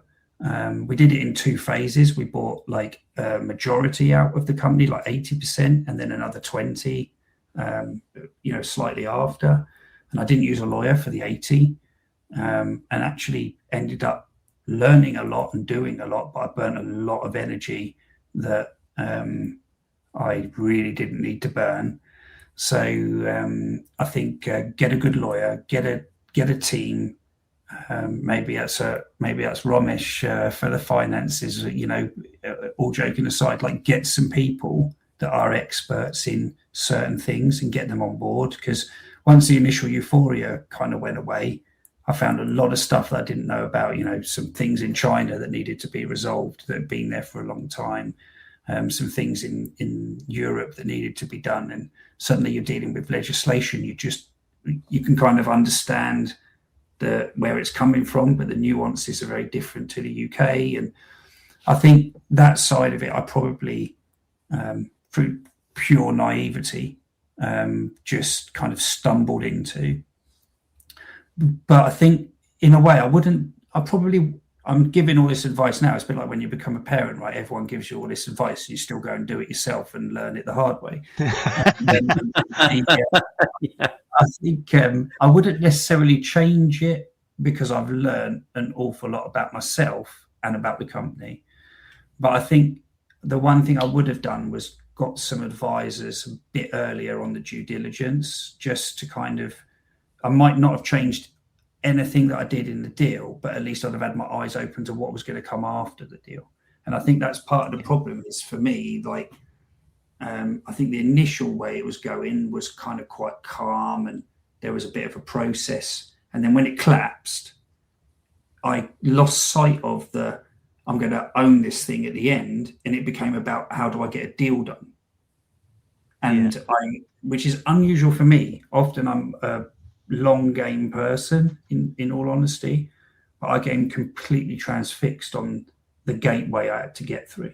We did it in 2 phases. We bought like a majority out of the company, like 80%, and then another 20, slightly after. And I didn't use a lawyer for the 80, and actually ended up learning a lot and doing a lot, but I burnt a lot of energy that I really didn't need to burn. So I think get a good lawyer, get a team. Maybe that's Romesh for the finances. All joking aside, like get some people that are experts in certain things and get them on board. Because once the initial euphoria kind of went away, I found a lot of stuff that I didn't know about. Some things in China that needed to be resolved that had been there for a long time. Some things in Europe that needed to be done, and suddenly you're dealing with legislation. You can kind of understand where it's coming from, but the nuances are very different to the UK. And I think that side of it, I probably, through pure naivety, just kind of stumbled into. But I think in a way I'm giving all this advice now. It's a bit like when you become a parent, right? Everyone gives you all this advice, you still go and do it yourself and learn it the hard way. I think I wouldn't necessarily change it, because I've learned an awful lot about myself and about the company. But I think the one thing I would have done was got some advisors a bit earlier on the due diligence, just to kind of, I might not have changed anything that I did in the deal, but at least I'd have had my eyes open to what was going to come after the deal. And I think that's part of the problem is for me, like, I think the initial way it was going was kind of quite calm and there was a bit of a process. And then when it collapsed, I lost sight of I'm going to own this thing at the end. And it became about how do I get a deal done? And which is unusual for me. Often I'm a long game person, in all honesty, but I get completely transfixed on the gateway I had to get through.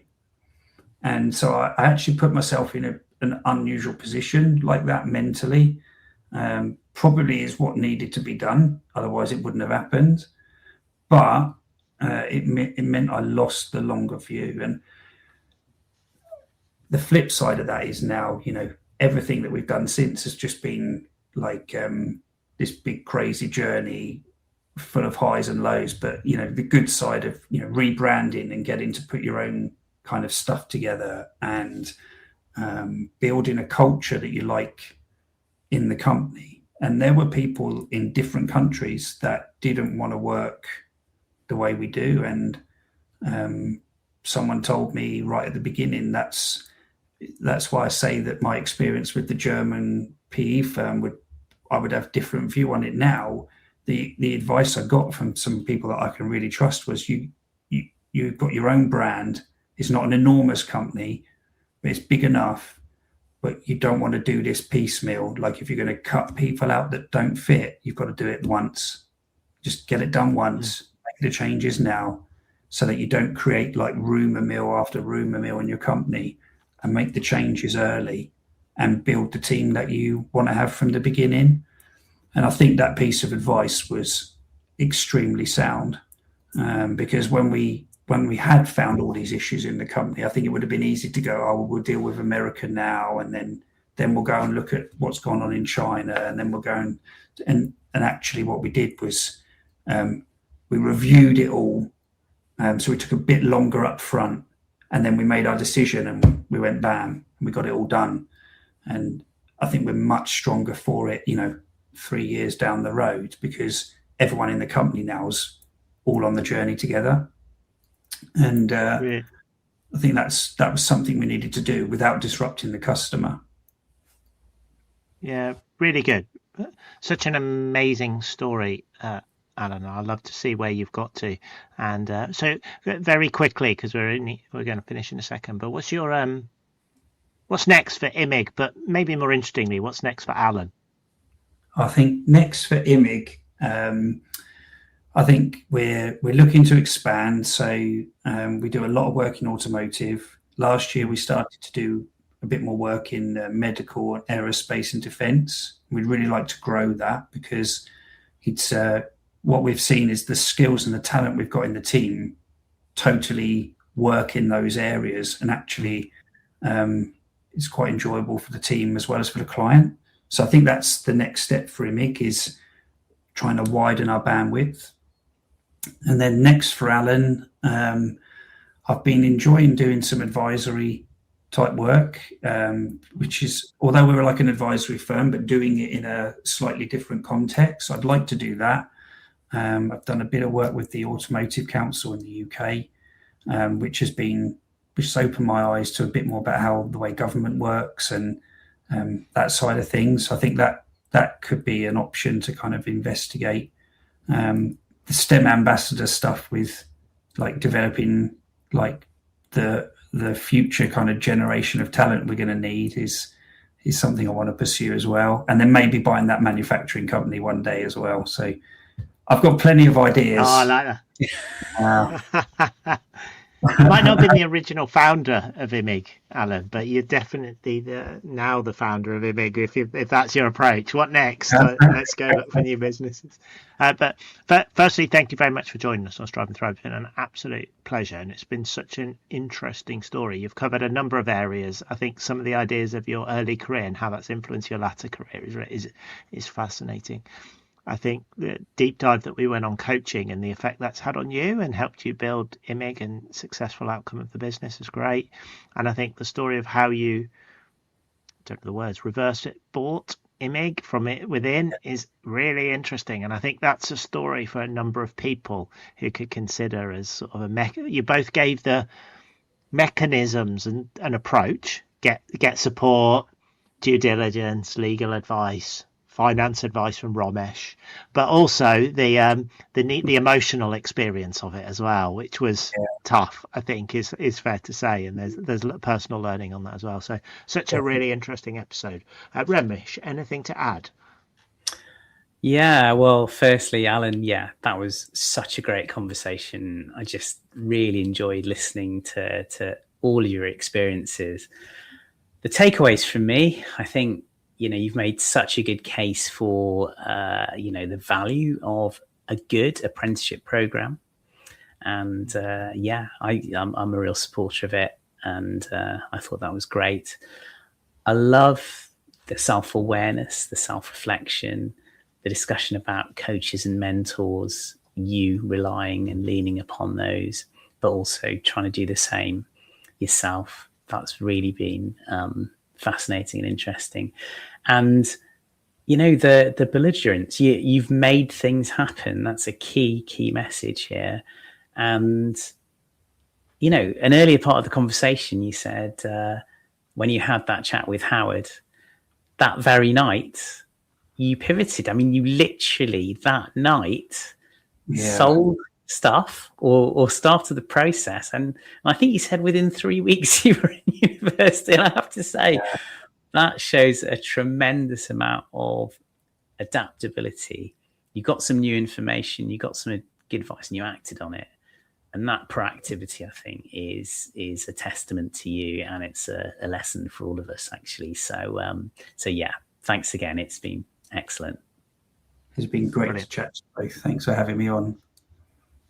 And so I actually put myself in an unusual position like that mentally. Probably is what needed to be done. Otherwise it wouldn't have happened. But it meant I lost the longer view. And the flip side of that is now, everything that we've done since has just been like this big crazy journey full of highs and lows. But, the good side of, rebranding and getting to put your own kind of stuff together and building a culture that you like in the company. And there were people in different countries that didn't want to work the way we do. And someone told me right at the beginning, that's why I say that my experience with the German PE firm I would have different view on it now. The advice I got from some people that I can really trust was you've got your own brand. It's not an enormous company, but it's big enough, but you don't want to do this piecemeal. Like if you're going to cut people out that don't fit, you've got to do it once. Just get it done once, make the changes now so that you don't create like rumor mill after rumor mill in your company, and make the changes early and build the team that you want to have from the beginning. And I think that piece of advice was extremely sound because when we had found all these issues in the company, I think it would have been easy to go, oh, we'll deal with America now, and then we'll go and look at what's gone on in China, and then we'll go and actually what we did was we reviewed it all. So we took a bit longer up front, and then we made our decision and we went bam, and we got it all done. And I think we're much stronger for it, 3 years down the road, because everyone in the company now is all on the journey together. And I think that was something we needed to do without disrupting the customer. Yeah, really good. Such an amazing story, Alan. I'd love to see where you've got to. And so very quickly, because we're going to finish in a second, but what's next for IMIG? But maybe more interestingly, what's next for Alan? I think next for IMIG, I think we're looking to expand. So we do a lot of work in automotive. Last year, we started to do a bit more work in medical and aerospace and defence. We'd really like to grow that because it's what we've seen is the skills and the talent we've got in the team totally work in those areas, and actually it's quite enjoyable for the team as well as for the client. So I think that's the next step for IMIG, is trying to widen our bandwidth. And then next for Alan, I've been enjoying doing some advisory type work, which is, although we were like an advisory firm, but doing it in a slightly different context. I'd like to do that. I've done a bit of work with the Automotive Council in the UK, which has opened my eyes to a bit more about how the way government works and that side of things. I think that could be an option to kind of investigate. The STEM ambassador stuff with like developing like the future kind of generation of talent we're going to need is something I want to pursue as well. And then maybe buying that manufacturing company one day as well. So I've got plenty of ideas. Oh, I like that. You might not have been the original founder of IMIG, Alan, but you're definitely now the founder of IMIG, if that's your approach. What next? Let's go look for new businesses. But firstly, thank you very much for joining us on Strive and Thrive. It's been an absolute pleasure, and it's been such an interesting story. You've covered a number of areas. I think some of the ideas of your early career and how that's influenced your latter career is fascinating. I think the deep dive that we went on coaching and the effect that's had on you and helped you build IMIG and successful outcome of the business is great. And I think the story of how you, don't know the words, reversed it, bought image from it within is really interesting, and I think that's a story for a number of people who could consider as sort of you both gave the mechanisms and an approach, get support, due diligence, legal advice, finance advice from Romesh, but also the emotional experience of it as well, which was tough, I think is fair to say, and there's personal learning on that as well. So such a really interesting episode. Romesh, anything to add? Yeah, well, firstly, Alan, that was such a great conversation. I just really enjoyed listening to all of your experiences. The takeaways from me, I think, you've made such a good case for, the value of a good apprenticeship program. And I'm a real supporter of it. And I thought that was great. I love the self-awareness, the self-reflection, the discussion about coaches and mentors, you relying and leaning upon those, but also trying to do the same yourself. That's really been fascinating and interesting. And, the belligerence, you've made things happen. That's a key message here. And, an earlier part of the conversation, you said when you had that chat with Howard, that very night, you pivoted. I mean, you literally that night sold stuff or started the process. And I think you said within 3 weeks you were in university. And I have to say, that shows a tremendous amount of adaptability. You got some new information, you got some good advice, and you acted on it. And that proactivity, I think, is a testament to you, and it's a lesson for all of us, actually. So thanks again. It's been excellent. It's been great to chat to you both. Thanks for having me on.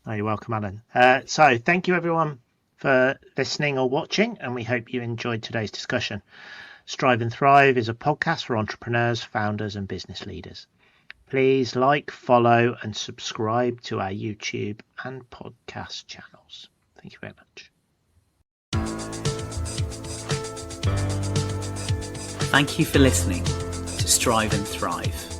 Oh, you're welcome, Alan. So thank you, everyone, for listening or watching, and we hope you enjoyed today's discussion. Strive and Thrive is a podcast for entrepreneurs, founders, and business leaders. Please like, follow, and subscribe to our YouTube and podcast channels. Thank you very much. Thank you for listening to Strive and Thrive.